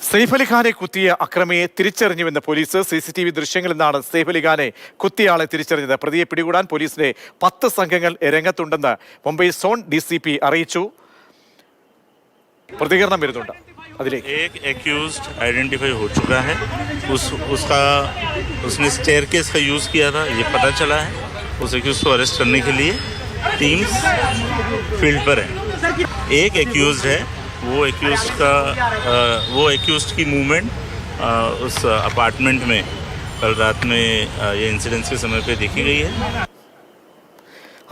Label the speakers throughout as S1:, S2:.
S1: സെയ്ഫ് അലി ഖാനെ കുത്തിയ അക്രമിയെ തിരിച്ചറിഞ്ഞുവെന്ന് police. CCTV ദൃശ്യങ്ങളിൽ നിന്നാണ് സെയ്ഫ് അലി ഖാനെ കുത്തിയയാളെ തിരിച്ചറിഞ്ഞത്. പ്രതിയെ പിടികൂടാൻ പോലീസിന്റെ 10 സംഘങ്ങൾ രംഗത്തുണ്ടെന്ന് മുംബൈ സോൺ DCP അറിയിച്ചു. പ്രതികരണം വരുന്നുണ്ട്.
S2: एक एक्यूज्ड आइडेंटिफाई हो चुका है. उसने स्टेयरकेस का यूज़ किया था, ये पता चला है. उस एक्यूज को अरेस्ट करने के लिए टीम्स फील्ड पर हैं. एक एक्यूज्ड है, वो एक्यूज्ड की मूवमेंट उस अपार्टमेंट में कल रात में ये इंसिडेंट्स के समय पे देखी गई है.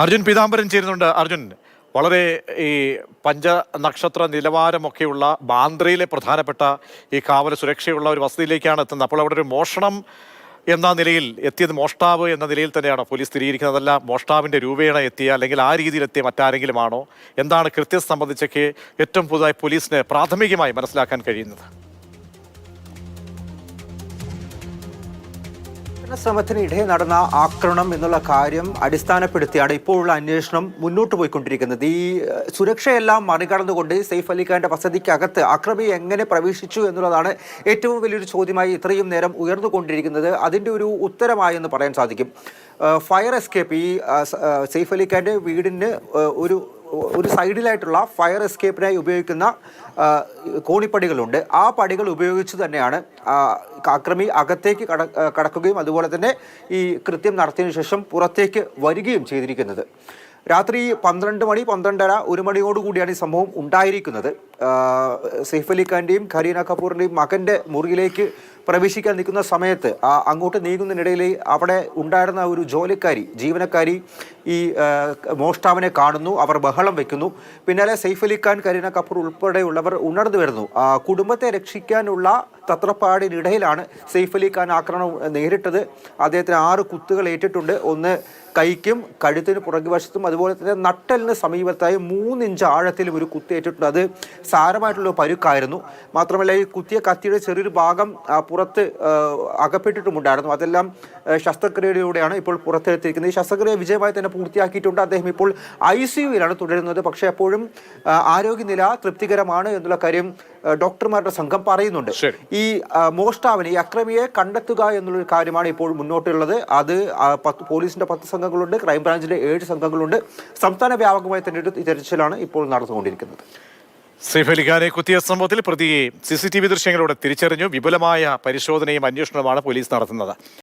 S1: അർജുൻ പീതാംബരൻ ചേരുന്നുണ്ട്. അർജുൻ, വളരെ ഈ പഞ്ചനക്ഷത്ര നിലവാരമൊക്കെയുള്ള ബാന്ദ്രയിലെ പ്രധാനപ്പെട്ട ഈ കാവൽ സുരക്ഷയുള്ള ഒരു വസതിയിലേക്കാണ് എത്തുന്നത്. അപ്പോൾ അവിടെ ഒരു മോഷണം എന്ന നിലയിൽ എത്തിയത്, മോഷ്ടാവ് എന്ന നിലയിൽ തന്നെയാണോ പോലീസ് സ്ഥിരീകരിക്കുന്നതല്ല മോഷ്ടാവിൻ്റെ രൂപേണ എത്തിയ അല്ലെങ്കിൽ ആ രീതിയിൽ എത്തിയ മറ്റാരെങ്കിലും ആണോ? എന്താണ് കൃത്യം സംബന്ധിച്ചൊക്കെ ഏറ്റവും പുതുതായി പോലീസിന് പ്രാഥമികമായി മനസ്സിലാക്കാൻ കഴിയുന്നത്?
S3: ശ്രമത്തിനിടെ നടന്ന ആക്രമണം എന്നുള്ള കാര്യം അടിസ്ഥാനപ്പെടുത്തിയാണ് ഇപ്പോഴുള്ള അന്വേഷണം മുന്നോട്ട് പോയിക്കൊണ്ടിരിക്കുന്നത്. ഈ സുരക്ഷയെല്ലാം മറികടന്നുകൊണ്ട് സെയ്ഫ് അലി ഖാന്റെ വസതിക്കകത്ത് അക്രമി എങ്ങനെ പ്രവേശിച്ചു എന്നുള്ളതാണ് ഏറ്റവും വലിയൊരു ചോദ്യമായി ഇത്രയും നേരം ഉയർന്നുകൊണ്ടിരിക്കുന്നത്. അതിൻ്റെ ഒരു ഉത്തരമായി എന്ന് പറയാൻ സാധിക്കും. ഫയർ എസ്കേപ്പ്, ഈ സെയ്ഫ് അലി ഖാന്റെ വീടിന് ഒരു സൈഡിലായിട്ടുള്ള ഫയർ എസ്കേപ്പിനായി ഉപയോഗിക്കുന്ന കോണിപ്പടികളുണ്ട്. ആ പടികൾ ഉപയോഗിച്ച് തന്നെയാണ് അക്രമി അകത്തേക്ക് കടക്കുകയും അതുപോലെ തന്നെ ഈ കൃത്യം നടത്തിയതിനു ശേഷം പുറത്തേക്ക് വരികയും ചെയ്തിരിക്കുന്നത്. രാത്രി 12 മണി 12:30 1 മണിയോടുകൂടിയാണ് ഈ സംഭവം ഉണ്ടായിരിക്കുന്നത്. സെയ്ഫ് അലി ഖാന്റെയും കരീന കപൂറിൻ്റെയും മകൻ്റെ മുറിയിലേക്ക് പ്രവേശിക്കാൻ നിൽക്കുന്ന സമയത്ത് അങ്ങോട്ട് നീങ്ങുന്നതിനിടയിൽ അവിടെ ഉണ്ടായിരുന്ന ഒരു ജീവനക്കാരി ഈ മോഷ്ടാവിനെ കാണുന്നു. അവർ ബഹളം വെക്കുന്നു. പിന്നാലെ സെയ്ഫ് അലി ഖാൻ, കരീന കപൂർ ഉൾപ്പെടെയുള്ളവർ ഉണർന്നു വരുന്നു. കുടുംബത്തെ രക്ഷിക്കാനുള്ള തത്രപ്പാടിനിടയിലാണ് സെയ്ഫ് അലി ഖാൻ ആക്രമണം നേരിട്ടത്. അദ്ദേഹത്തിന് 6 കുത്തുകൾ ഏറ്റിട്ടുണ്ട്. ഒന്ന് കൈക്കും കഴുത്തിന് പുറകുവശത്തും അതുപോലെ തന്നെ നട്ടലിന് സമീപത്തായി 3 ഇഞ്ച് ആഴത്തിലും ഒരു കുത്തേറ്റിട്ടുണ്ട്. അത് സാരമായിട്ടുള്ള പരുക്കായിരുന്നു. മാത്രമല്ല ഈ കുത്തിയ കത്തിയുടെ ചെറിയൊരു ഭാഗം പുറത്ത് അകപ്പെട്ടിട്ടുമുണ്ടായിരുന്നു. അതെല്ലാം ശസ്ത്രക്രിയയിലൂടെയാണ് ഇപ്പോൾ പുറത്തെടുത്തിരിക്കുന്നത്. ഈ ശസ്ത്രക്രിയ വിജയമായി തന്നെ പൂർത്തിയാക്കിയിട്ടുണ്ട്. അദ്ദേഹം ഇപ്പോൾ ICUവിലാണ് തുടരുന്നത്. പക്ഷേ അപ്പോഴും ആരോഗ്യനില തൃപ്തികരമാണ് എന്നുള്ള കാര്യം ഡോക്ടർമാരുടെ സംഘം പറയുന്നുണ്ട്. ഈ മോഷ്ടാവിനെ, ഈ അക്രമിയെ കണ്ടെത്തുക എന്നുള്ളൊരു കാര്യമാണ് ഇപ്പോൾ മുന്നോട്ടുള്ളത്. അത് പോലീസിന്റെ 10 സംഘങ്ങളുണ്ട്, ക്രൈംബ്രാഞ്ചിന്റെ 7 സംഘങ്ങളുണ്ട്. സംസ്ഥാന വ്യാപകമായി തന്നെ ഒരു തെരച്ചിലാണ് ഇപ്പോൾ നടന്നുകൊണ്ടിരിക്കുന്നത്.
S1: സെയ്ഫ് അലി ഖാനെ കുത്തിയ സംഭവത്തിൽ പ്രതിയെ CCTV ദൃശ്യങ്ങളോടെ തിരിച്ചറിഞ്ഞു. വിപുലമായ പരിശോധനയും അന്വേഷണവുമാണ് പോലീസ് നടത്തുന്നത്.